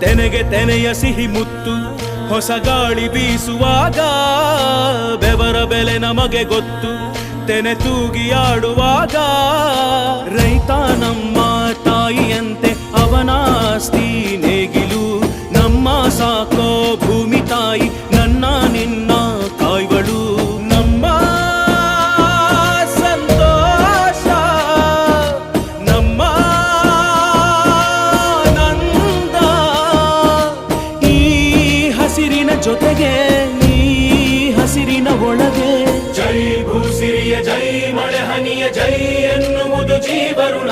ತೆನೆಗೆ ತೆನೆಯ ಸಿಹಿ ಮುತ್ತು ಹೊಸ ಗಾಳಿ ಬೀಸುವಾಗ ಬೆವರ ಬೆಲೆ ನಮಗೆ ಗೊತ್ತು ತೆನೆ ತೂಗಿ ಆಡುವಾಗ ರೈತ ನಮ್ಮ ತಾಯಿಯಂತೆ ಅವನಾಸ್ತಿ ನೇಗಿಲು ನಮ್ಮ ಸಾಕೋ ಭೂಮಿ ತಾಯಿ ನನ್ನ ನಿನ್ನ ಕಾಯ್ವಳು ನಮ್ಮ ಸಂತೋಷ ನಮ್ಮ ನಂದ ಈ ಹಸಿರಿನ ಜೊತೆಗೆ ಈ ಹಸಿರಿನ ಒಳಗೆ ಜೈ ಭೂಸಿರಿಯ ಜೈ ಮಳೆ ಹನಿಯ ಜೈ ಎನ್ನುವುದು ಜೀವರುಣ